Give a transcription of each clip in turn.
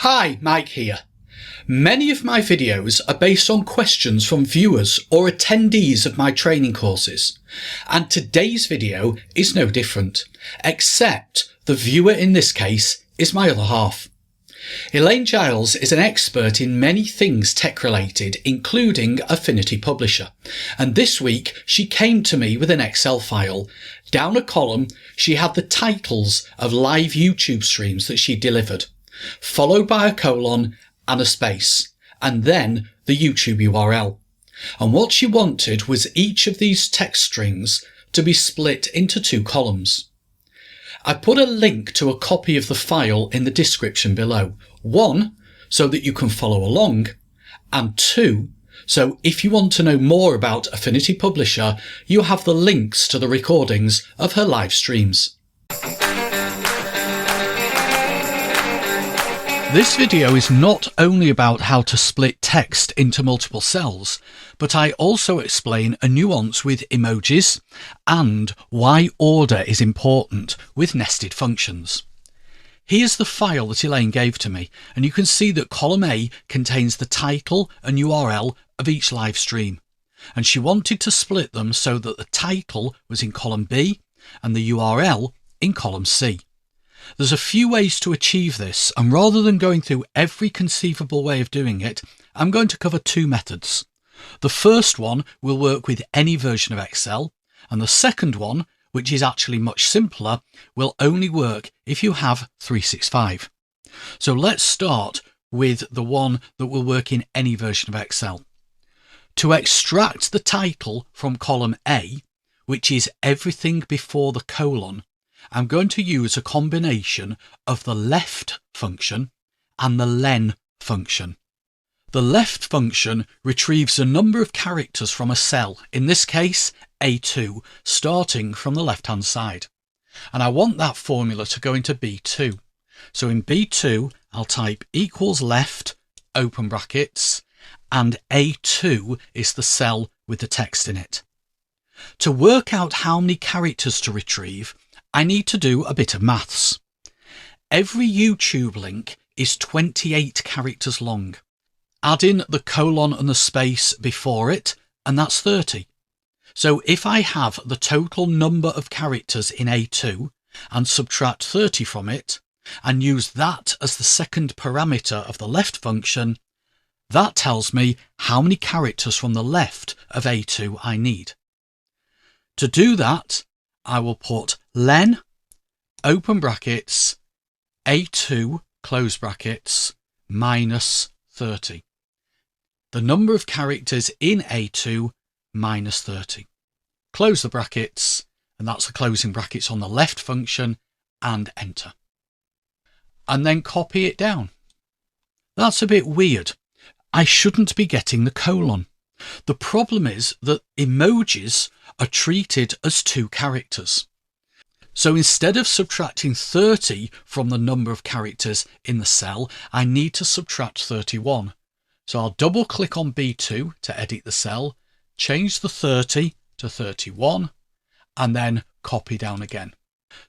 Hi, Mike here. Many of my videos are based on questions from viewers or attendees of my training courses, and today's video is no different, except the viewer in this case is my other half. Elaine Giles is an expert in many things tech related, including Affinity Publisher, and this week she came to me with an Excel file. Down a column she had the titles of live YouTube streams that she delivered, followed by a colon and a space, and then the YouTube URL. And what she wanted was each of these text strings to be split into two columns. I put a link to a copy of the file in the description below. 1, so that you can follow along, and 2, so if you want to know more about Affinity Publisher, you have the links to the recordings of her live streams. This video is not only about how to split text into multiple cells, but I also explain a nuance with emojis and why order is important with nested functions. Here's the file that Elaine gave to me, and you can see that column A contains the title and URL of each live stream, and she wanted to split them so that the title was in column B and the URL in column C. There's a few ways to achieve this, and rather than going through every conceivable way of doing it, I'm going to cover two methods. The first one will work with any version of Excel, and the second one, which is actually much simpler, will only work if you have 365. So let's start with the one that will work in any version of Excel. To extract the title from column A, which is everything before the colon, I'm going to use a combination of the left function and the len function. The left function retrieves a number of characters from a cell, in this case A2, starting from the left hand side. And I want that formula to go into B2. So in B2 I'll type equals left, open brackets, and A2 is the cell with the text in it. To work out how many characters to retrieve, I need to do a bit of maths. Every YouTube link is 28 characters long. Add in the colon and the space before it, and that's 30. So if I have the total number of characters in A2 and subtract 30 from it, and use that as the second parameter of the left function, that tells me how many characters from the left of A2 I need. To do that, I will put len, open brackets, A2, close brackets, minus 30. The number of characters in A2 minus 30. Close the brackets, and that's the closing brackets on the left function, and enter. And then copy it down. That's a bit weird. I shouldn't be getting the colon. The problem is that emojis are treated as two characters. So instead of subtracting 30 from the number of characters in the cell, I need to subtract 31. So I'll double click on B2 to edit the cell, change the 30 to 31, and then copy down again.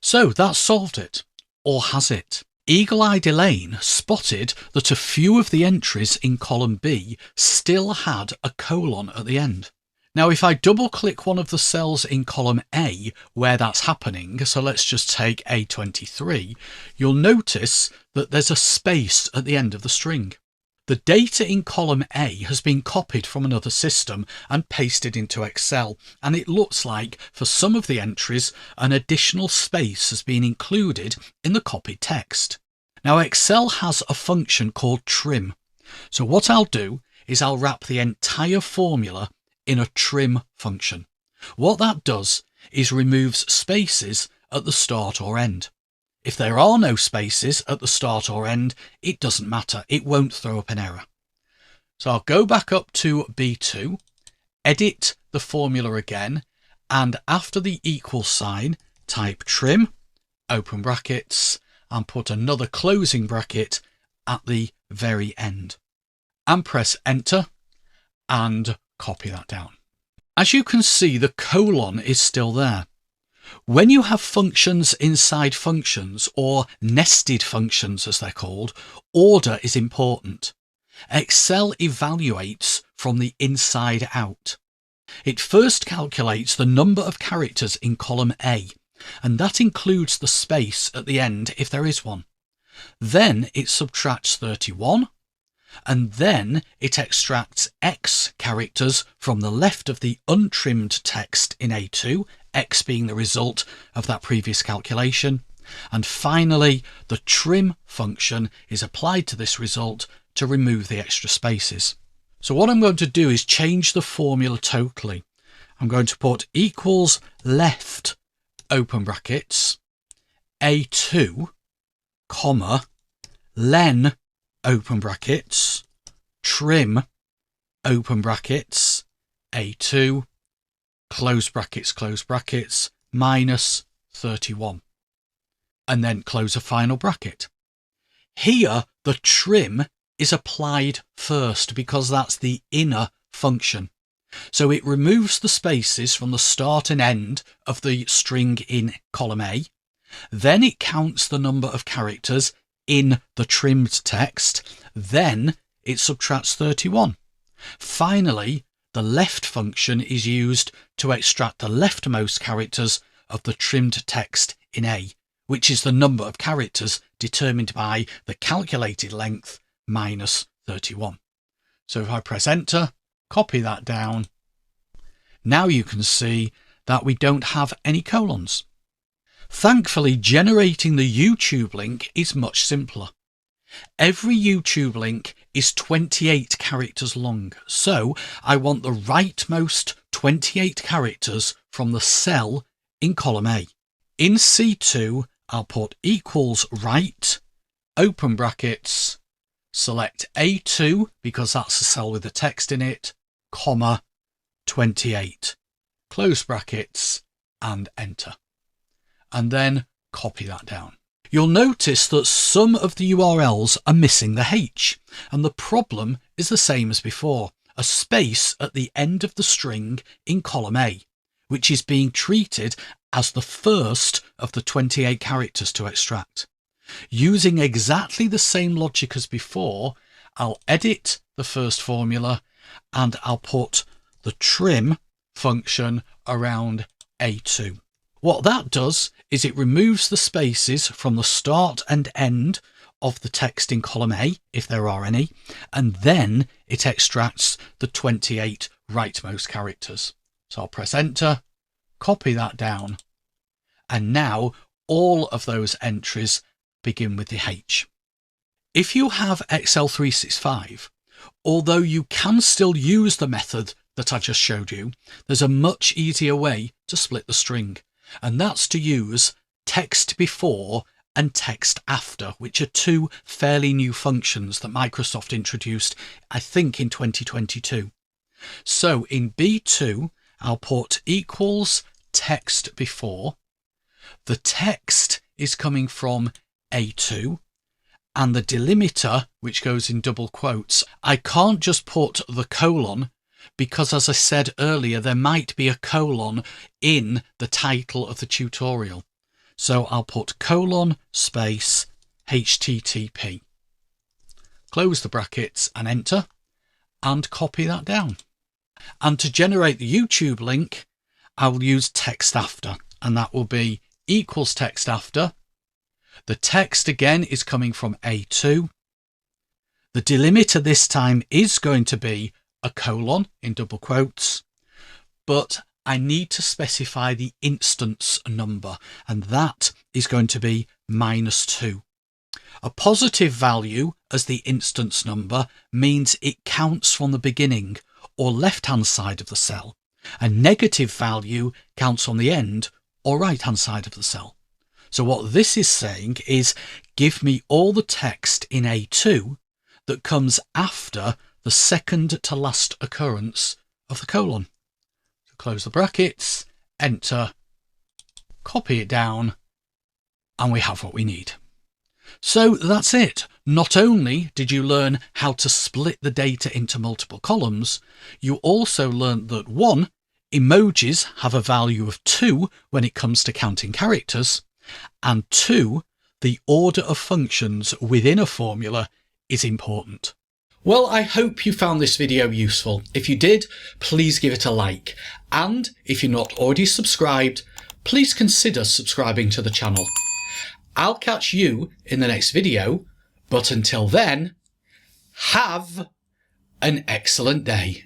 So that solved it, or has it? Eagle-eyed Elaine spotted that a few of the entries in column B still had a colon at the end. Now if I double click one of the cells in column A where that's happening, so let's just take A23, you'll notice that there's a space at the end of the string. The data in column A has been copied from another system and pasted into Excel, and it looks like for some of the entries an additional space has been included in the copied text. Now Excel has a function called trim, so what I'll do is I'll wrap the entire formula in a trim function. What that does is removes spaces at the start or end. If there are no spaces at the start or end, it doesn't matter, it won't throw up an error. So I'll go back up to B2, edit the formula again, and after the equal sign, type trim, open brackets, and put another closing bracket at the very end. And press enter, and copy that down. As you can see, the colon is still there. When you have functions inside functions, or nested functions as they're called, order is important. Excel evaluates from the inside out. It first calculates the number of characters in column A, and that includes the space at the end if there is one. Then it subtracts 31, and then it extracts X characters from the left of the untrimmed text in A2, X being the result of that previous calculation. And finally, the trim function is applied to this result to remove the extra spaces. So what I'm going to do is change the formula totally. I'm going to put equals left, open brackets, A2, comma, len, open brackets, trim, open brackets, A2, close brackets, minus 31. And then close a final bracket. Here, the trim is applied first because that's the inner function. So it removes the spaces from the start and end of the string in column A. Then it counts the number of characters in the trimmed text. Then it subtracts 31. Finally, the left function is used to extract the leftmost characters of the trimmed text in A, which is the number of characters determined by the calculated length minus 31. So if I press enter, copy that down, now you can see that we don't have any colons. Thankfully, generating the YouTube link is much simpler. Every YouTube link is 28 characters long, so I want the rightmost 28 characters from the cell in column A. In C2, I'll put equals right, open brackets, select A2 because that's the cell with the text in it, comma, 28, close brackets, and enter. And then copy that down. You'll notice that some of the URLs are missing the H, and the problem is the same as before, a space at the end of the string in column A, which is being treated as the first of the 28 characters to extract. Using exactly the same logic as before, I'll edit the first formula and I'll put the trim function around A2. What that does is it removes the spaces from the start and end of the text in column A, if there are any, and then it extracts the 28 rightmost characters. So I'll press enter, copy that down, and now all of those entries begin with the H. If you have Excel 365, although you can still use the method that I just showed you, there's a much easier way to split the string, and that's to use TEXTBEFORE and TEXTAFTER, which are two fairly new functions that Microsoft introduced, I think, in 2022. So in B2, I'll put equals TEXTBEFORE. The text is coming from A2, and the delimiter, which goes in double quotes, I can't just put the colon because, as I said earlier, there might be a colon in the title of the tutorial. So I'll put colon space HTTP. Close the brackets and enter, and copy that down. And to generate the YouTube link, I will use TEXTAFTER, and that will be equals TEXTAFTER. The text again is coming from A2. The delimiter this time is going to be a colon in double quotes, but I need to specify the instance number, and that is going to be -2. A positive value as the instance number means it counts from the beginning or left-hand side of the cell. A negative value counts on the end or right-hand side of the cell. So what this is saying is, give me all the text in A2 that comes after the second to last occurrence of the colon. So close the brackets, enter, copy it down, and we have what we need. So that's it. Not only did you learn how to split the data into multiple columns, you also learned that 1. emojis have a value of 2 when it comes to counting characters, and 2, the order of functions within a formula is important. Well, I hope you found this video useful. If you did, please give it a like. And if you're not already subscribed, please consider subscribing to the channel. I'll catch you in the next video, but until then, have an excellent day.